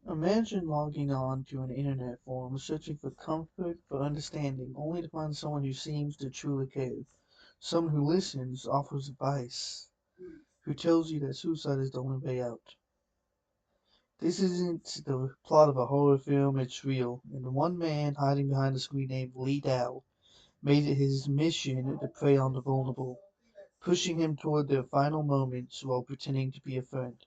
Imagine logging on to an internet forum, searching for comfort, for understanding, only to find someone who seems to truly care. Someone who listens, offers advice, who tells you that suicide is the only way out. This isn't the plot of a horror film, it's real. And one man hiding behind a screen named Lee Dow made it his mission to prey on the vulnerable, pushing him toward their final moments while pretending to be a friend.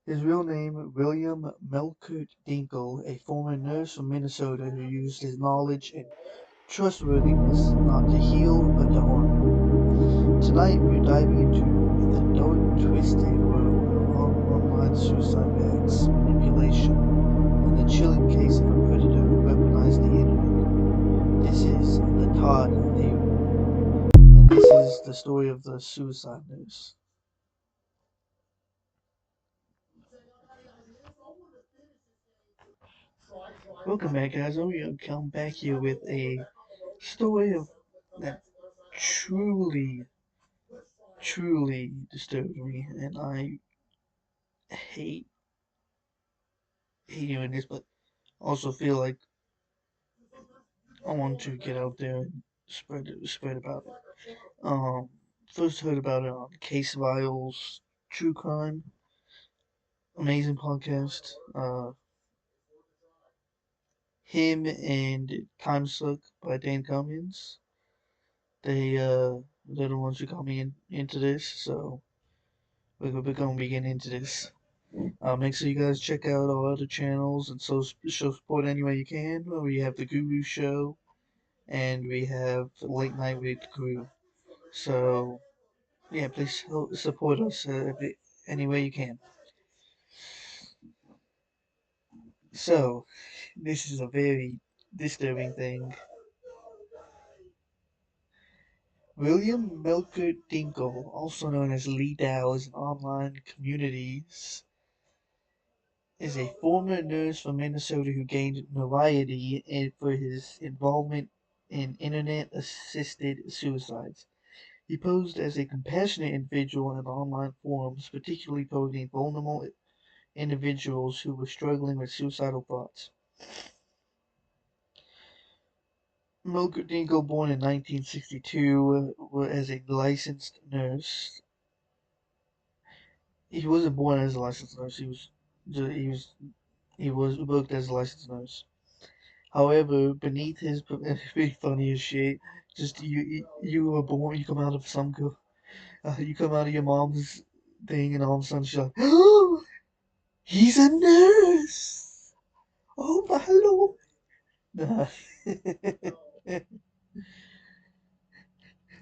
His real name, William Melkert Dinkle, a former nurse from Minnesota who used his knowledge and trustworthiness not to heal but to harm. Tonight we're diving into the dark, twisted world of online suicide pacts, manipulation, and the chilling case of a predator who weaponized the internet. This is the Todd Theory, and this is the story of the suicide nurse. Welcome back, guys. I'm going to come back here with a story of that truly, truly disturbed me, and I hate hearing this, but also feel like I want to get out there and spread about it. First heard about it on Case Files, True Crime, amazing podcast. Him and Time Suck by Dan Cummins. They're the ones who got me into this, so we're gonna be getting into this. Make sure you guys check out our other channels and show support any way you can. We have the Guru Show and we have Late Night with the Guru. So yeah, please help support us any way you can. So this is a very disturbing thing. William Melker Dinkle, also known as Lee Dow, is an online communities is a former nurse from Minnesota who gained notoriety for his involvement in internet-assisted suicides. He posed as a compassionate individual in online forums, particularly targeting vulnerable individuals who were struggling with suicidal thoughts. Milgrodinko, born in 1962, as a licensed nurse. He wasn't born as a licensed nurse. He was booked as a licensed nurse. However, beneath his pretty funny as shit. Just you were born. You come out of you come out of your mom's thing, and all of a sudden she's like, "Oh, he's a nurse! Oh my lord!" Nah.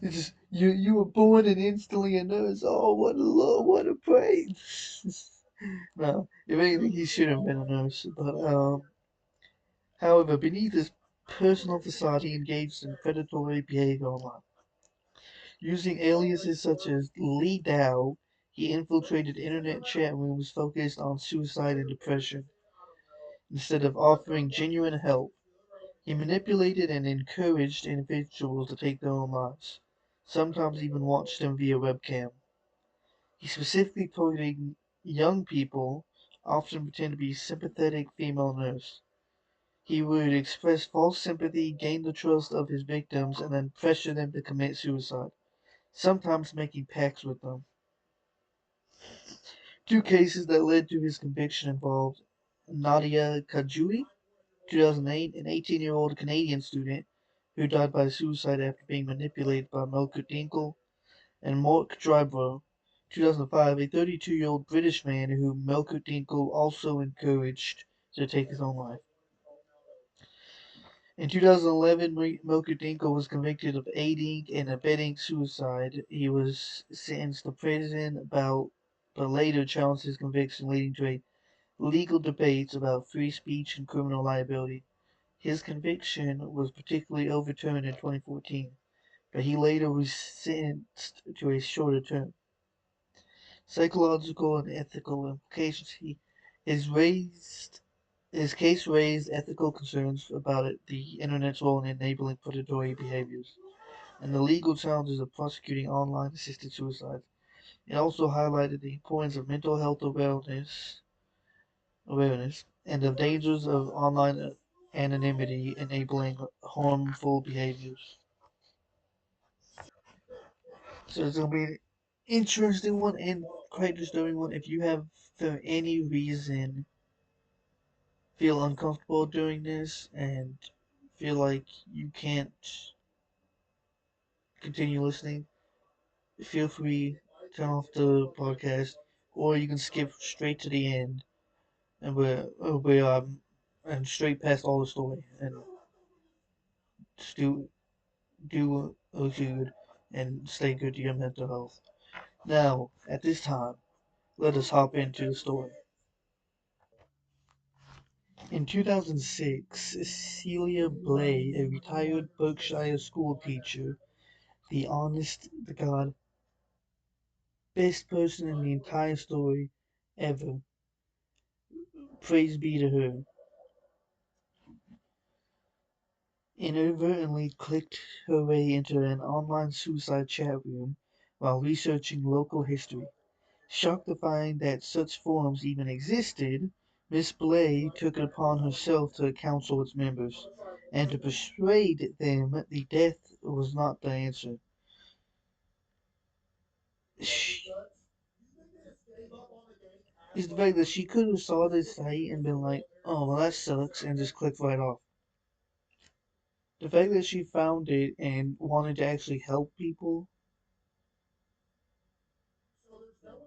It's just you were born and instantly a nurse. Oh, what a love, what a praise. No, if anything, he should have been a nurse. But however, beneath his personal facade, he engaged in predatory behavior online. Using aliases such as Lee Dow, he infiltrated internet chat rooms focused on suicide and depression. Instead of offering genuine help, he manipulated and encouraged individuals to take their own lives, sometimes even watched them via webcam. He specifically targeted young people, often pretend to be sympathetic female nurse. He would express false sympathy, gain the trust of his victims, and then pressure them to commit suicide, sometimes making pacts with them. Two cases that led to his conviction involved Nadia Kajui, 2008, an 18-year-old Canadian student who died by suicide after being manipulated by Melker Dinkle, and Mark Drybro, 2005, a 32-year-old British man who Melker Dinkle also encouraged to take his own life. In 2011, Melker Dinkle was convicted of aiding and abetting suicide. He was sentenced to prison but later challenged his conviction, leading to a legal debates about free speech and criminal liability. His conviction was particularly overturned in 2014, but he later was sentenced to a shorter term. Psychological and ethical implications. His case raised ethical concerns about the internet's role in enabling predatory behaviors and the legal challenges of prosecuting online assisted suicide. It also highlighted the importance of mental health awareness and the dangers of online anonymity enabling harmful behaviors. So it's gonna be an interesting one and quite disturbing one. If you have for any reason feel uncomfortable doing this and feel like you can't continue listening, feel free turn off the podcast, or you can skip straight to the end and we're and straight past all the story and just do what you good and stay good to your mental health. Now, at this time, let us hop into the story. In 2006, Celia Blay, a retired Berkshire school teacher, the honest to God best person in the entire story ever, praise be to her, inadvertently clicked her way into an online suicide chat room while researching local history. Shocked to find that such forums even existed, Miss Blay took it upon herself to counsel its members, and to persuade them that death was not the answer. She, is the fact that she could have saw this site and been like, oh, well, that sucks, and just clicked right off. The fact that she found it and wanted to actually help people,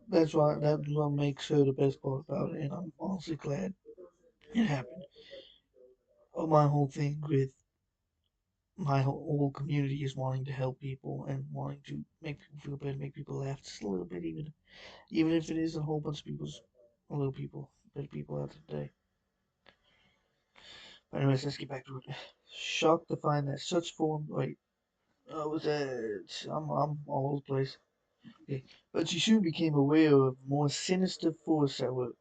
that's what makes her the best part about it, and I'm honestly glad it happened. My whole thing with my whole community is wanting to help people and wanting to make people feel better, make people laugh just a little bit, even if it is a whole bunch of people's a little people, better people out today. But anyways, let's get back to it. Shocked to find that such form. Wait, was that? I'm all over the place. Okay. But she soon became aware of more sinister force at work.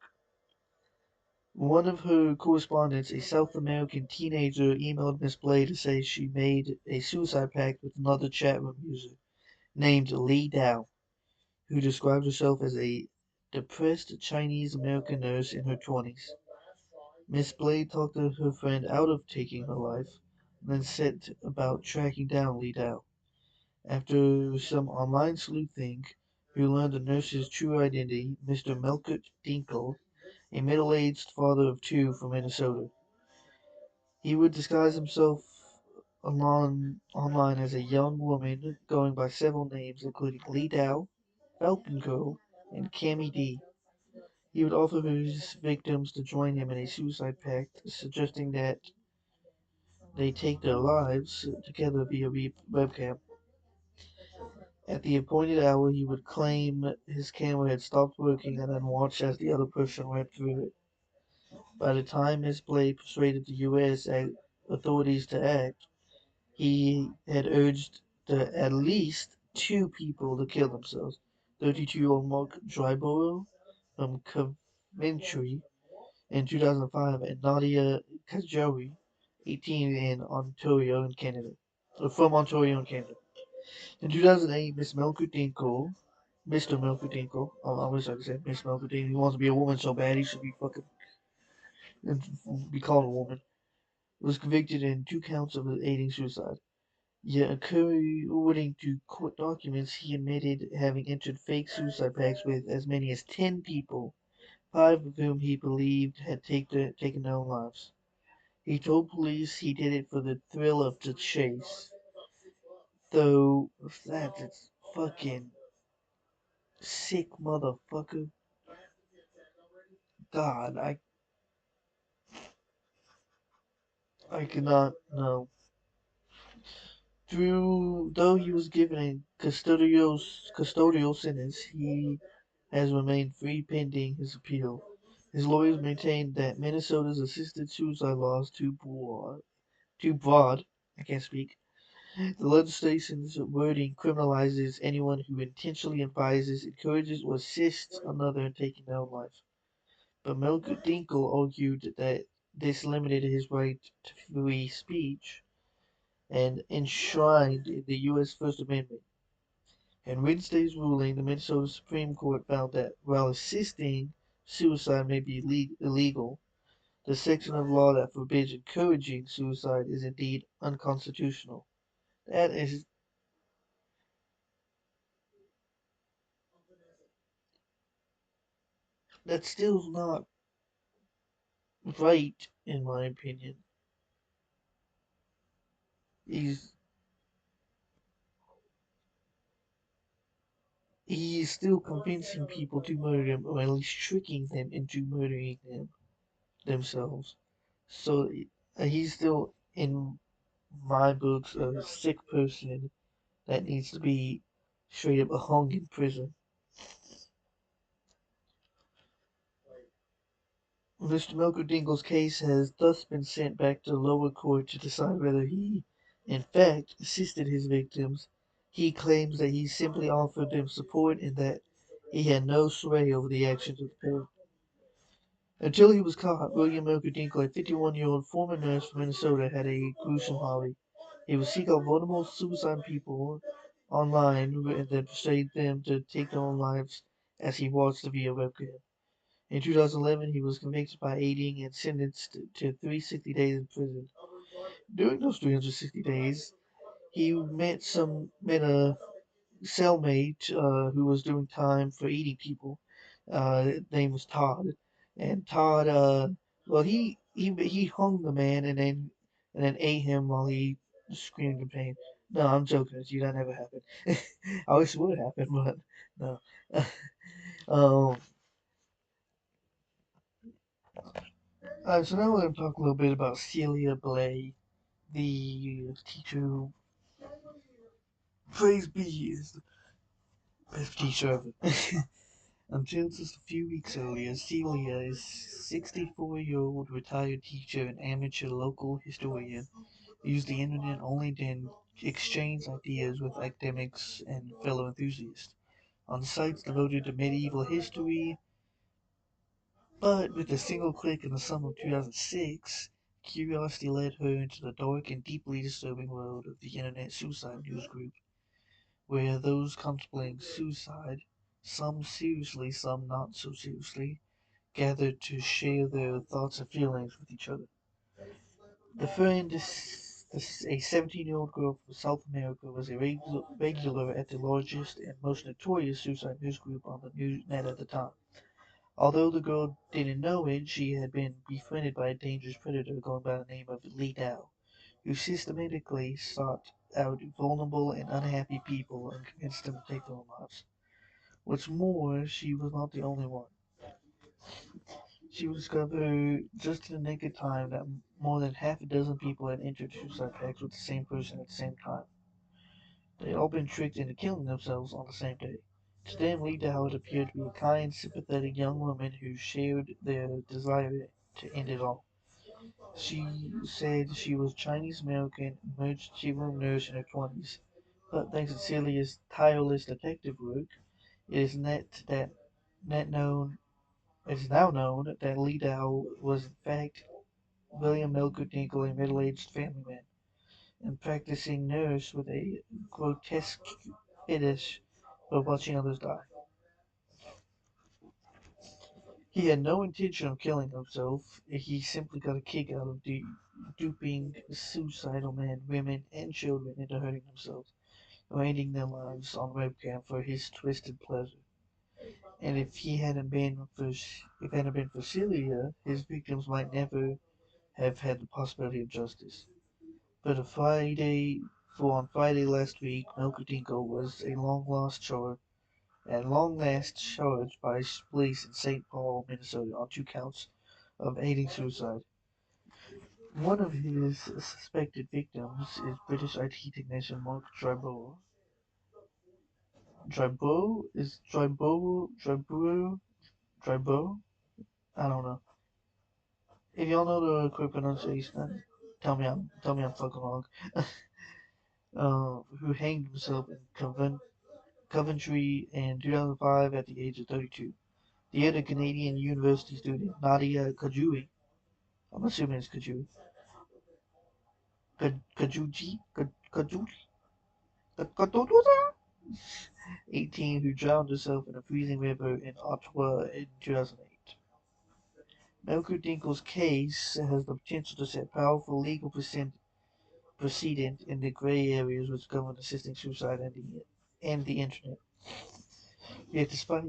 One of her correspondents, a South American teenager, emailed Miss Blay to say she made a suicide pact with another chat room user named Li Dao, who described herself as a depressed Chinese American nurse in her 20s. Miss Blade talked her friend out of taking her life, and then set about tracking down Li Dao. After some online sleuthing, we learned the nurse's true identity, Mr. Melkert Dinkel, a middle-aged father of two from Minnesota. He would disguise himself online as a young woman, going by several names, including Li Dao, Falcon Girl, and Cammy D. He would offer his victims to join him in a suicide pact, suggesting that they take their lives together via webcam. At the appointed hour, he would claim his camera had stopped working and then watch as the other person went through it. By the time Miss Blake persuaded the U.S. authorities to act, he had urged at least two people to kill themselves. 32-year-old Mark Dryborough from Coventry in 2005 and Nadia Kajawi, 18 in Ontario in Canada, or from Ontario in Canada. In 2008, Mr. Melkadinkle, oh, I wish I could say Miss Melkadinkle, he wants to be a woman so bad he should be fucking, be called a woman, was convicted in 2 counts of aiding suicide. Yet, according to court documents, he admitted having entered fake suicide pacts with as many as 10 people, 5 of whom he believed had taken their own lives. He told police he did it for the thrill of the chase. Though, that's fucking sick motherfucker. God, I cannot know. Though he was given a custodial sentence, he has remained free pending his appeal. His lawyers maintained that Minnesota's assisted suicide law is too broad. I can't speak. The legislation's wording criminalizes anyone who intentionally advises, encourages, or assists another in taking their own life. But Melker Dinkel argued that this limited his right to free speech and enshrined in the U.S. First Amendment. In Wednesday's ruling, the Minnesota Supreme Court found that while assisting suicide may be illegal, The section of law that forbids encouraging suicide is indeed unconstitutional. That is that's still not right in my opinion. He's he's still convincing people to murder him, or at least tricking them into murdering themselves. So he's still, in my books, a sick person that needs to be straight up hung in prison. Mr. Milkerdingle's case has thus been sent back to the lower court to decide whether he, in fact, assisted his victims. He claims that he simply offered them support and that he had no sway over the actions of the pair. Until he was caught, William Milkerdingle, a 51-year-old former nurse from Minnesota, had a gruesome hobby. He would seek out vulnerable suicide people online and then persuade them to take their own lives as he watched via webcam. In 2011, he was convicted by aiding and sentenced to 360 days in prison. During those 360 days, he met a cellmate who was doing time for eating people. His name was Todd, and Todd, well, he hung the man and then ate him while he screamed in pain. No, I'm joking with you. That never happened. I wish it would have happened, but no. um, so now we're going to talk a little bit about Celia Blay, the teacher who, praise be, is the best teacher ever. Until just a few weeks earlier, Celia is 64-year-old retired teacher and amateur local historian, used the internet only to exchange ideas with academics and fellow enthusiasts on sites devoted to medieval history. But with a single click in the summer of 2006, curiosity led her into the dark and deeply disturbing world of the internet suicide news group, where those contemplating suicide, some seriously, some not so seriously, gathered to share their thoughts and feelings with each other. The friend, a 17-year-old girl from South America, was a regular at the largest and most notorious suicide news group on the news net at the time. Although the girl didn't know it, she had been befriended by a dangerous predator going by the name of Lee Dow, who systematically sought out vulnerable and unhappy people and convinced them to take their own lives. What's more, she was not the only one. She was discovered just in the nick of time that more than half a dozen people had entered suicide pacts with the same person at the same time. They had all been tricked into killing themselves on the same day. To them, Lee Dowd appeared to be a kind, sympathetic young woman who shared their desire to end it all. She said she was Chinese American, emergency room nurse in her 20s, but thanks to Celia's tireless detective work, it is net known it is now known that Lee Dow was in fact William Milkerdingle, a middle-aged family man, and practicing nurse with a grotesque fetish for watching others die. He had no intention of killing himself. He simply got a kick out of duping suicidal men, women, and children into hurting themselves, or ending their lives on webcam for his twisted pleasure. And if it hadn't been for Celia, his victims might never have had the possibility of justice. But on Friday last week, Milkerdingle was a long last charged by police in St. Paul, Minnesota, on 2 counts of aiding suicide. One of his suspected victims is British IT technician Mark Dribo. Dribo? I don't know. If y'all know the correct pronunciation, tell me I'm fucking wrong. Who hanged himself in Coventry in 2005 at the age of 32. The other Canadian university student, Nadia Kajui, I'm assuming it's Kajui, Kajuji, Kajuji, 18, who drowned herself in a freezing river in Ottawa in 2008. Melker Dinkle's case has the potential to set powerful legal precedent in the gray areas which govern assisting suicide and the internet. Yet despite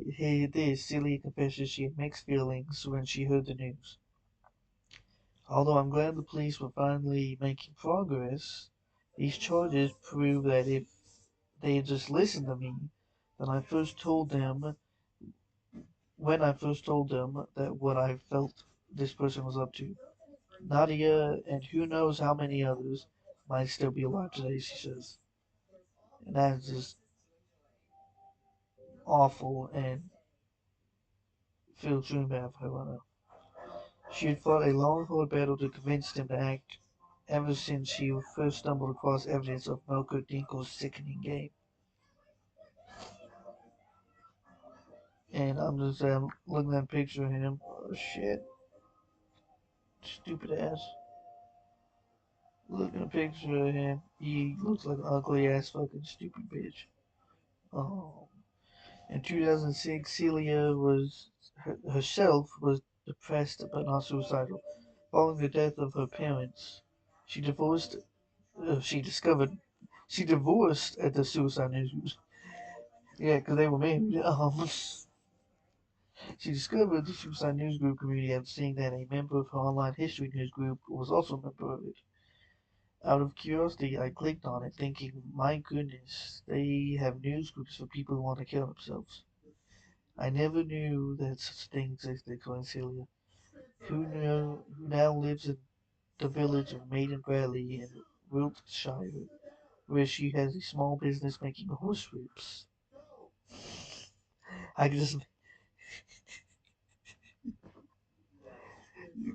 this, Celia confesses she had mixed feelings when she heard the news. Although I'm glad the police were finally making progress, these charges prove that if they had just listened to me, then I first told them when I first told them that what I felt this person was up to. Nadia and who knows how many others might still be alive today, she says. And that is just awful and feels really bad for her right now. She had fought a long, hard battle to convince them to act ever since she first stumbled across evidence of Melker Dinkle's sickening game. And I'm just looking at a picture of him. Oh shit. Stupid ass. Looking at a picture of him. He looks like an ugly ass fucking stupid bitch. Oh. In 2006, Celia herself was depressed but not suicidal. Following the death of her parents, she divorced. She divorced at the suicide news. Yeah, because they were married. She discovered the suicide news group community after seeing that a member of her online history news group was also a member of it. Out of curiosity, I clicked on it, thinking, "My goodness, they have news groups for people who want to kill themselves." I never knew that such a thing existed, according to Celia, who now lives in the village of Maiden Valley in Wiltshire, where she has a small business making horse whips. I just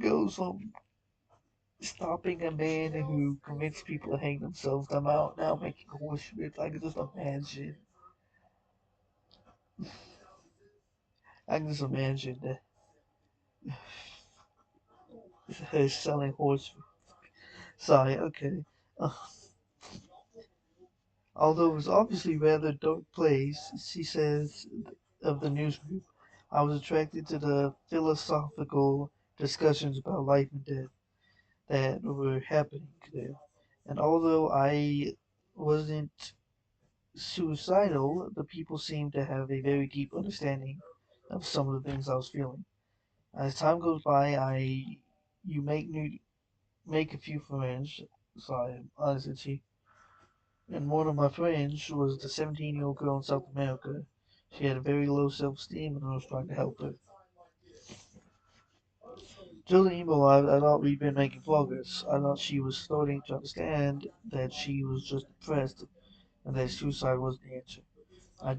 goes from stopping a man who convinced people to hang themselves. I'm out now making horse whips. I can just imagine. I can just imagine that her selling horse. Sorry, okay. Uh, Although it was obviously a rather dark place, she says of the news group, I was attracted to the philosophical discussions about life and death that were happening there. And although I wasn't suicidal, the people seemed to have a very deep understanding of some of the things I was feeling. As time goes by, you make a few friends. Sorry, honestly, and one of my friends was the 17-year-old girl in South America. She had a very low self-esteem, and I was trying to help her. Till the email arrived, I thought we'd been making progress. I thought she was starting to understand that she was just depressed and that suicide wasn't the answer. I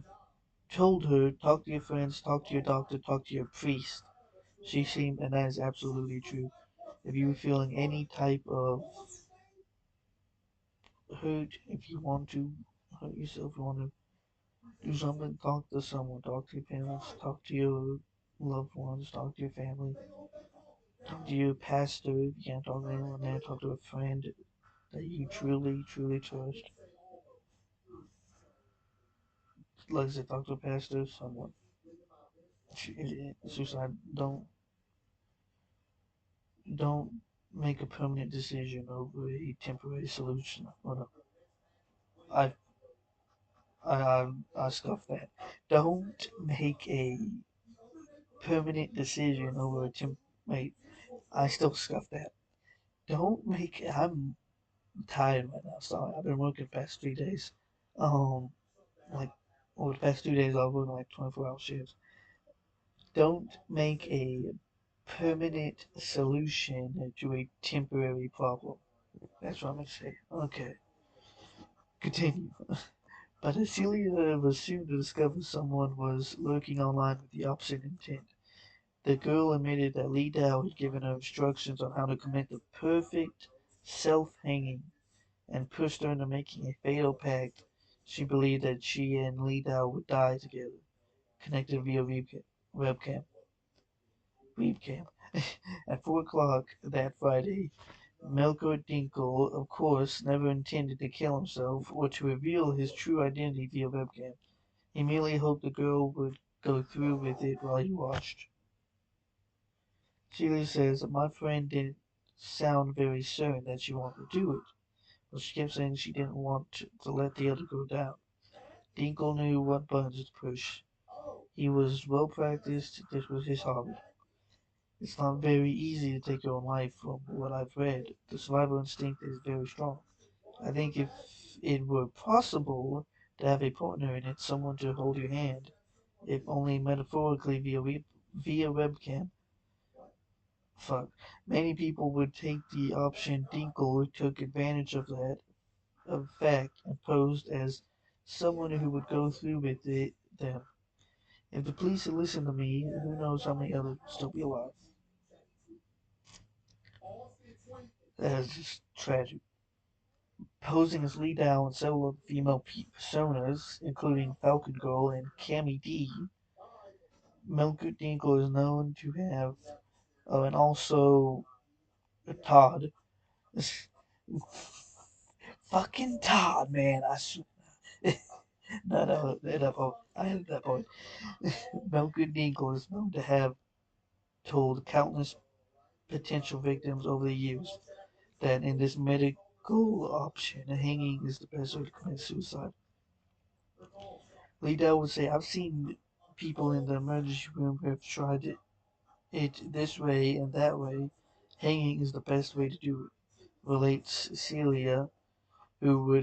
told her, talk to your friends, talk to your doctor, talk to your priest. She seemed, and that is absolutely true. If you were feeling any type of hurt, if you want to hurt yourself, you want to do something, talk to someone, talk to your parents, talk to your loved ones, talk to your family, talk to your pastor. If you can't talk to anyone there, talk to a friend that you truly, truly trust. Like I said, talk to a pastor, someone. Suicide, don't make a permanent decision over a temporary solution. Oh, no. I, I scoff that. Don't make a permanent decision over a wait, I still scoff that. Don't make, I'm tired right now. Sorry, I've been working the past 3 days. Um, like over the past 2 days, I've worked like 24-hour shifts. Don't make a permanent solution to a temporary problem. That's what I'm gonna say. Okay, continue. But Celia was soon to discover someone was lurking online with the opposite intent. The girl admitted that Lee Dow had given her instructions on how to commit the perfect self-hanging and pushed her into making a fatal pact. She believed that she and Lee Dow would die together, connected via webcam. Webcam. At 4 o'clock that Friday, Melker Dinkle, of course, never intended to kill himself or to reveal his true identity via webcam. He merely hoped the girl would go through with it while he watched. Celia says that my friend didn't sound very certain that she wanted to do it, but she kept saying she didn't want to let the other go down. Dinkle knew what buttons to push. He was well practiced. This was his hobby. It's not very easy to take your own life from what I've read. The survival instinct is very strong. I think if it were possible to have a partner in it, someone to hold your hand, if only metaphorically via webcam, fuck, many people would take the option. Dinkle took advantage of that of fact and posed as someone who would go through with them. If the police had listened to me, who knows how many others would still be alive. That is just tragic. Posing as Lee Dow and several other female personas, including Falcon Girl and Cammy D, Milker Dinkle is known to have, and also Todd. Fucking Todd, man. No, no, that point. I had that point. Milker Dinkle is known to have told countless potential victims over the years that in this medical option, hanging is the best way to commit suicide. Liddell would say, I've seen people in the emergency room who have tried it this way and that way. Hanging is the best way to do it, relates Celia, who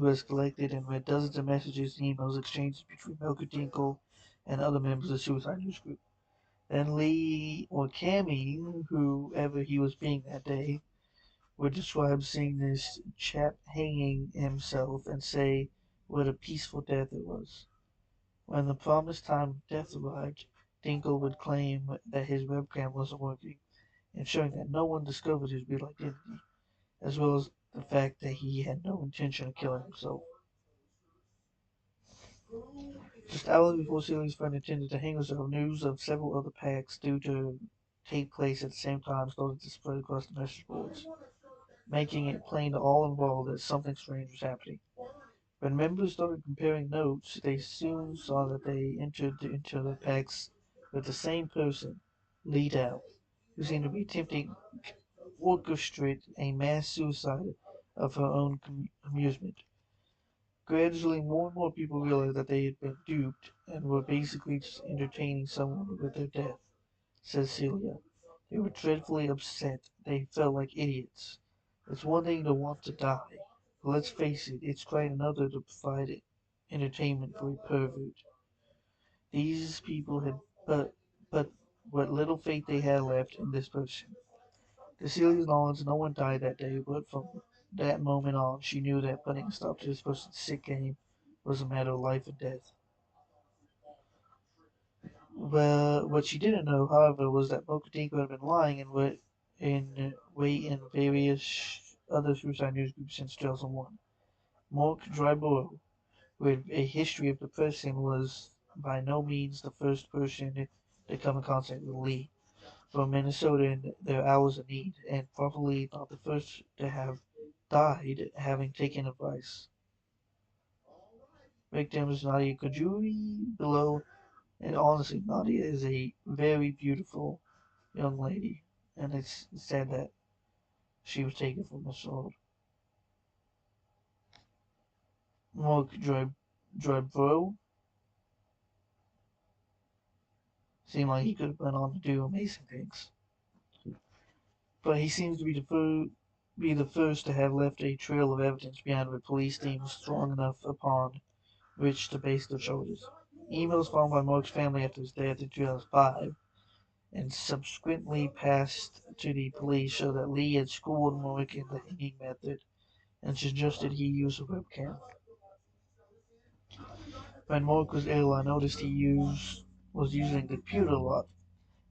has collected and read dozens of messages and emails exchanged between Melker Dinkle and other members of the Suicide News Group. Then Lee or Cammy, whoever he was being that day, would describe seeing this chap hanging himself and say what a peaceful death it was. When the promised time of death arrived, Dinkle would claim that his webcam wasn't working, ensuring that no one discovered his real identity, as well as the fact that he had no intention of killing himself. Just hours before Celia's friend intended to hang herself, news of several other packs due to take place at the same time started to spread across the message boards, making it plain to all involved that something strange was happening. When members started comparing notes, they soon saw that they entered into the packs with the same person, Lee Dow, who seemed to be attempting to orchestrate a mass suicide of her own amusement. Gradually, more and more people realized that they had been duped and were basically just entertaining someone with their death, says Celia. They were dreadfully upset. They felt like idiots. It's one thing to want to die, but let's face it, it's quite another to provide entertainment for a pervert. These people had but what little faith they had left in this person. To Celia's knowledge, no one died that day, but from that moment on, she knew that putting a stop to this person's sick game was a matter of life and death. Well, what she didn't know, however, was that Mokadinko had been lying in various other suicide news groups since 2001. Mark Dryboro, who had a history of depression, was by no means the first person to come in contact with Lee from Minnesota in their hours of need, and probably not the first to have died having taken advice. Victims Nadia Kajuri below, and honestly, Nadia is a very beautiful young lady, and it's sad that she was taken from this world. Mark Drybro seemed like he could have went on to do amazing things, but he seems to be the first to have left a trail of evidence behind what police deemed strong enough upon which to base their charges. Emails found by Mark's family after his death in 2005 and subsequently passed to the police show that Lee had schooled Mark in the hanging method and suggested he use a webcam. When Mark was ill, I noticed was using the computer a lot,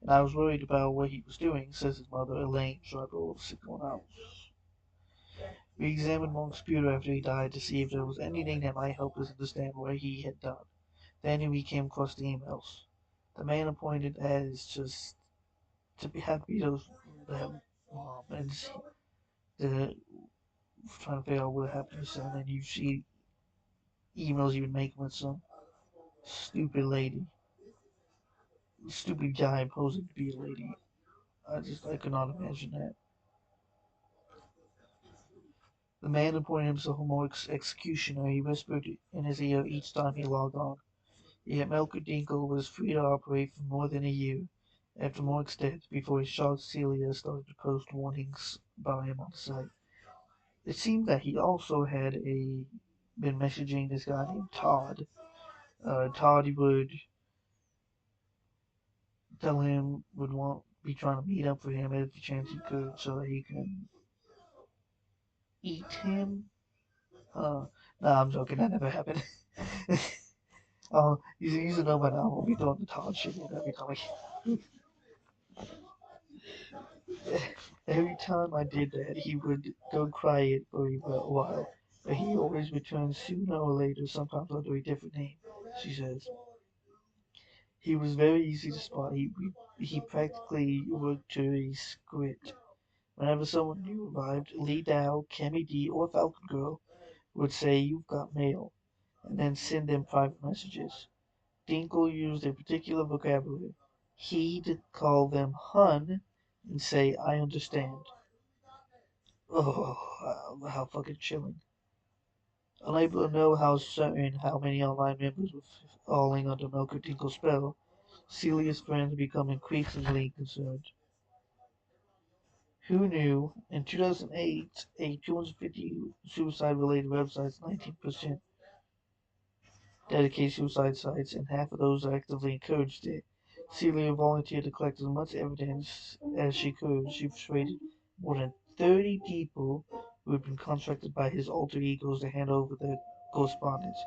and I was worried about what he was doing, says his mother, Elaine Struggle of 610. We examined Mark's computer after he died to see if there was anything that might help us understand what he had done. Then we came across the emails. The man appointed as just to be happy to have mom and the trying to figure out what happened to son, and you see emails you've been making with some stupid lady, stupid guy posing to be a lady. I could not imagine that. The man appointed himself a more executioner. He whispered in his ear each time he logged on. Yet Melker Dinkle was free to operate for more than a year after Mork's death before his shocked Celia started to post warnings about him on the site. It seemed that he also had been messaging this guy named Todd. Todd would tell him would want be trying to meet up for him every chance he could so that he can eat him. Nah, I'm joking. That never happened. You should know by now. We'll be doing the Todd shit every time. Every time I did that, he would go quiet for a while, but he always returned sooner or later, sometimes under a different name. She says he was very easy to spot. He practically worked to a script. Whenever someone new arrived, Lee Dow, Cammy D, or Falcon Girl would say, "You've got mail," and then send them private messages. Dinkle used a particular vocabulary. He'd call them "hun" and say, "I understand." Oh, how fucking chilling. Unable to know how many online members were falling under Melker Dinkle's spell, Celia's friends become increasingly concerned. Who knew? In 2008, a 250 suicide-related websites, 19% dedicate suicide sites, and half of those actively encouraged it. Celia volunteered to collect as much evidence as she could. She persuaded more than 30 people who had been contracted by his alter egos to hand over their correspondence,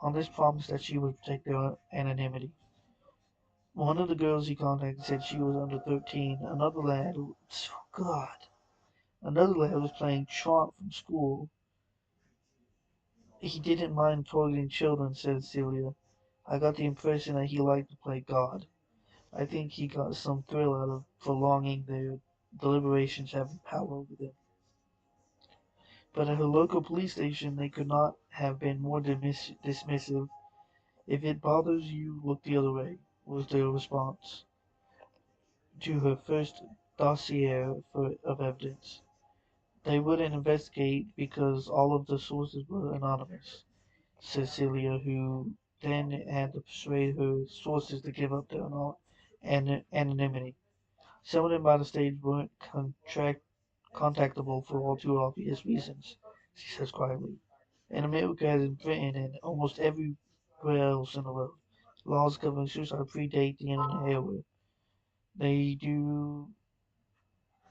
on this promise that she would protect their anonymity. One of the girls he contacted said she was under 13. God, another lad was playing trot from school. He didn't mind targeting children, said Celia. I got the impression that he liked to play God. I think he got some thrill out of prolonging their deliberations having power over them. But at her local police station, they could not have been more dismissive. If it bothers you, look the other way, was their response to her first dossier of evidence. They wouldn't investigate because all of the sources were anonymous, said Celia, who then had to persuade her sources to give up their anonymity. Some of them by the stage weren't contactable for all too obvious reasons, she says quietly. In America, as in Britain and almost everywhere else in the world, laws covering suicide predate the internet era. They do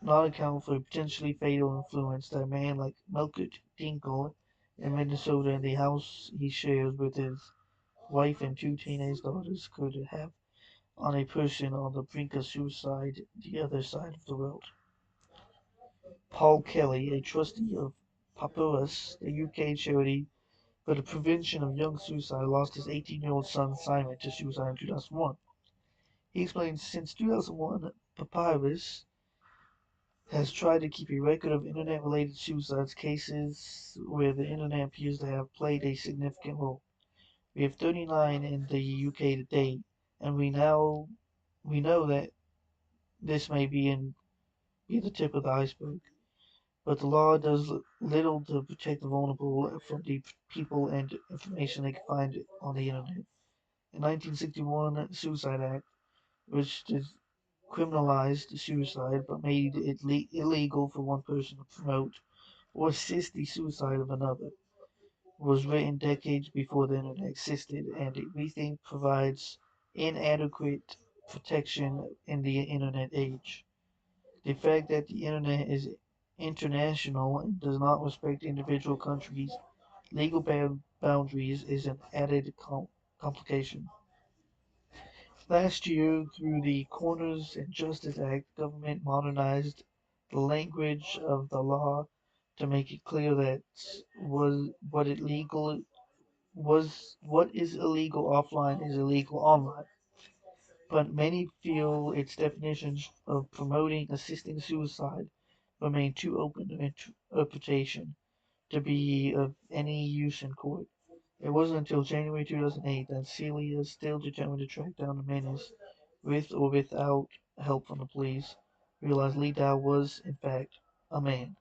not account for the potentially fatal influence that a man like Melkert Dinkle in Minnesota and the house he shares with his wife and two teenage daughters could have on a person on the brink of suicide the other side of the world. Paul Kelly, a trustee of Papyrus, the UK charity for the prevention of young suicide, lost his 18-year-old son Simon to suicide in 2001. He explains since 2001, Papyrus has tried to keep a record of internet-related suicides cases where the internet appears to have played a significant role. We have 39 in the UK to date, and we know that this may be the tip of the iceberg. But the law does little to protect the vulnerable from the people and information they can find on the internet. The 1961 Suicide Act, which criminalized suicide but made it illegal for one person to promote or assist the suicide of another, was written decades before the internet existed, and we think provides inadequate protection in the internet age. The fact that the internet is international and does not respect individual countries' legal boundaries is an added complication. Last year, through the Corners and Justice Act, government modernized the language of the law to make it clear that was what illegal what is illegal offline is illegal online. But many feel its definitions of promoting assisting suicide remain too open to interpretation to be of any use in court. It wasn't until January 2008 that Celia, still determined to track down the menace, with or without help from the police, realized Lee Dow was, in fact, a man.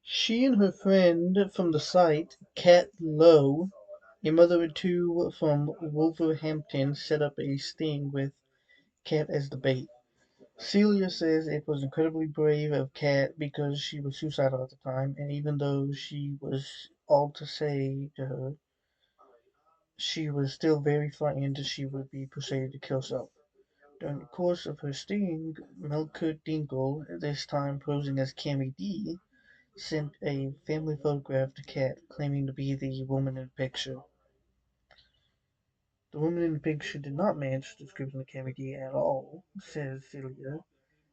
She and her friend from the site, Kat Lowe, a mother of two from Wolverhampton, set up a sting with Kat as the bait. Celia says it was incredibly brave of Kat because she was suicidal at the time, and even though she was all to say to her, she was still very frightened that she would be persuaded to kill herself. During the course of her sting, Melkert Dinkle, this time posing as Cammy D, sent a family photograph to Kat claiming to be the woman in the picture. The woman in the picture did not match the description of Cammy D at all, says Celia.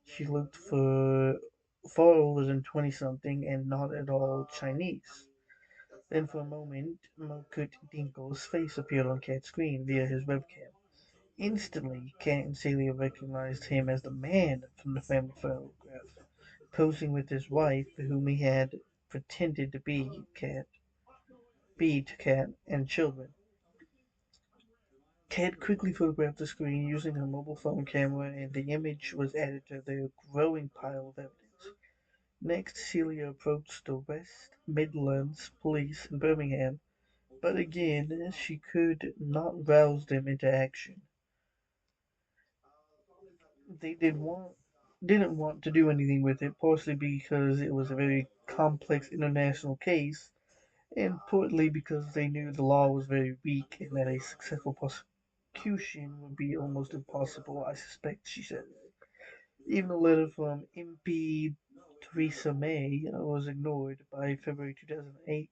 She looked for far older than 20 something and not at all Chinese. Then for a moment, Melkert Dinkle's face appeared on Kat's screen via his webcam. Instantly, Kat and Celia recognized him as the man from the family photograph, posing with his wife, whom he had pretended to be to Kat and children. Kat quickly photographed the screen using her mobile phone camera, and the image was added to their growing pile of evidence. Next, Celia approached the West Midlands Police in Birmingham, but again she could not rouse them into action. They didn't want to do anything with it, partially because it was a very complex international case, and partly because they knew the law was very weak and that a successful prosecution would be almost impossible, I suspect, she said. Even a letter from MP Theresa May was ignored by February 2008,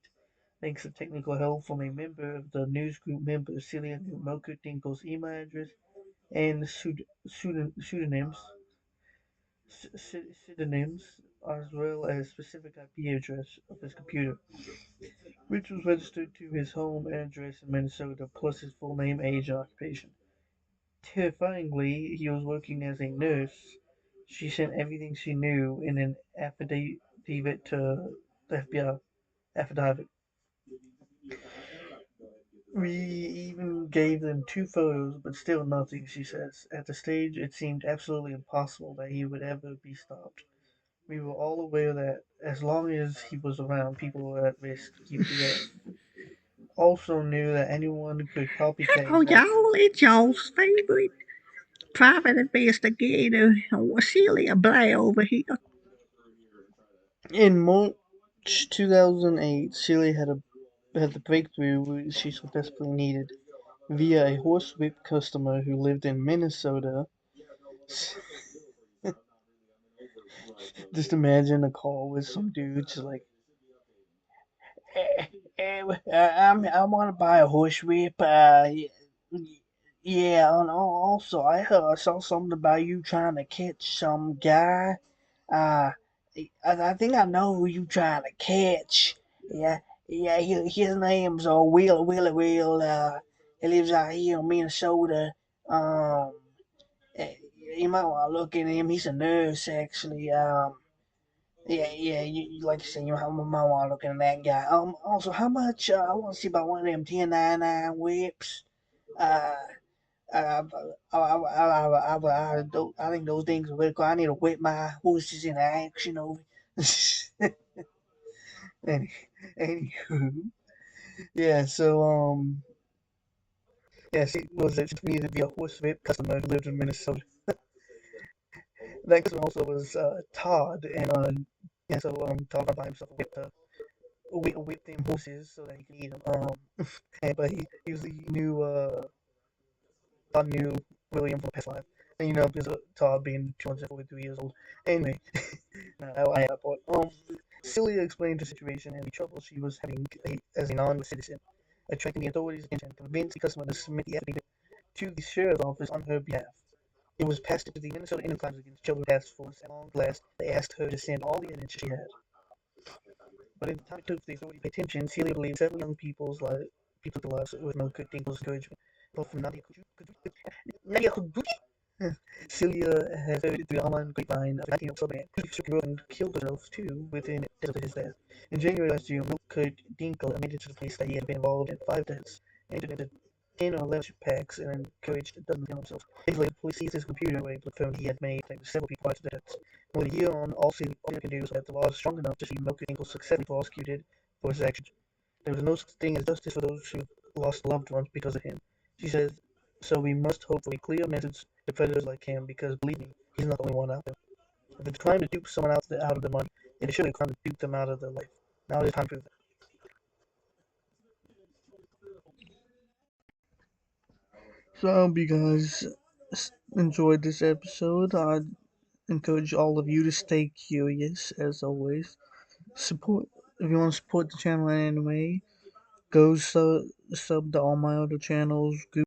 thanks to technical help from a member of the newsgroup members. Celia knew Melkert Dinkle's email address and pseudonyms, as well as specific IP address of his computer, which was registered to his home address in Minnesota, plus his full name, age, and occupation. Terrifyingly, he was working as a nurse. She sent everything she knew in an affidavit to the FBI. Affidavit. We even gave them two photos, but still nothing, she says. At the stage, it seemed absolutely impossible that he would ever be stopped. We were all aware that as long as he was around, people were at risk to keep the earth. Also knew that anyone could copycat Hello, his y'all. actions. It's y'all's favorite private investigator, Celia Bly over here. In March 2008, Celia had the breakthrough she so desperately needed via a horsewhip customer who lived in Minnesota. Just imagine a call with some dude just like, I want to buy a horsewhip. Yeah, and also I saw something about you trying to catch some guy. Uh, I think I know who you trying to catch. Yeah, yeah. His name's Willie. He lives out here in Minnesota. Um, you might want to look at him. He's a nurse, actually. Yeah. Like you said, you might want to look at that guy. Also, how much? I want to see about one of them 1099 whips. Uh, I, I think those things are really cool. I need to whip my horses into action over. Any, anywho, yeah. So yeah. She was it needed to be a horse whip customer who lived in Minnesota. That customer also was Todd, and Todd would buy himself a whip to whip them horses so that he could eat them. But he was the new Todd knew William from past life. And because Todd being 243 years old. Anyway, I had a point. Celia explained her situation and the trouble she was having as a non-US citizen, attracting the authorities' attention, convinced the customer to submit the affidavit to the sheriff's office on her behalf. It was passed to the Minnesota Indian Crimes Against Children Task Force, and at long last, they asked her to send all the evidence she had. But in the time it took for the authorities to pay attention, Celia believed several young people took their lives with no good Dinkle's encouragement. Both from Nadia Celia had heard through the online grapevine of a 19-year-old man who took a road and killed herself too within days of his death. In January last year, Milk Dinkle admitted to the police that he had been involved in 5 deaths and 10 or 11 packs and encouraged a dozen to kill themselves. Days later, police seized his computer with the phone he had made thanks to several people after deaths. More than a year on, all Celia can do is hope the law is strong enough to see Milky Ankle successfully prosecuted for his actions. There was no such thing as justice for those who lost loved ones because of him. She says, so we must hope for a clear message to predators like him, because believe me, he's not the only one out there. If it's a crime to dupe someone out of their money, it is surely a crime to dupe them out of their life. Now it is time to prove that. So I hope you guys enjoyed this episode. I encourage all of you to stay curious, as always. Support if you want to support the channel in any way. Go sub to all my other channels.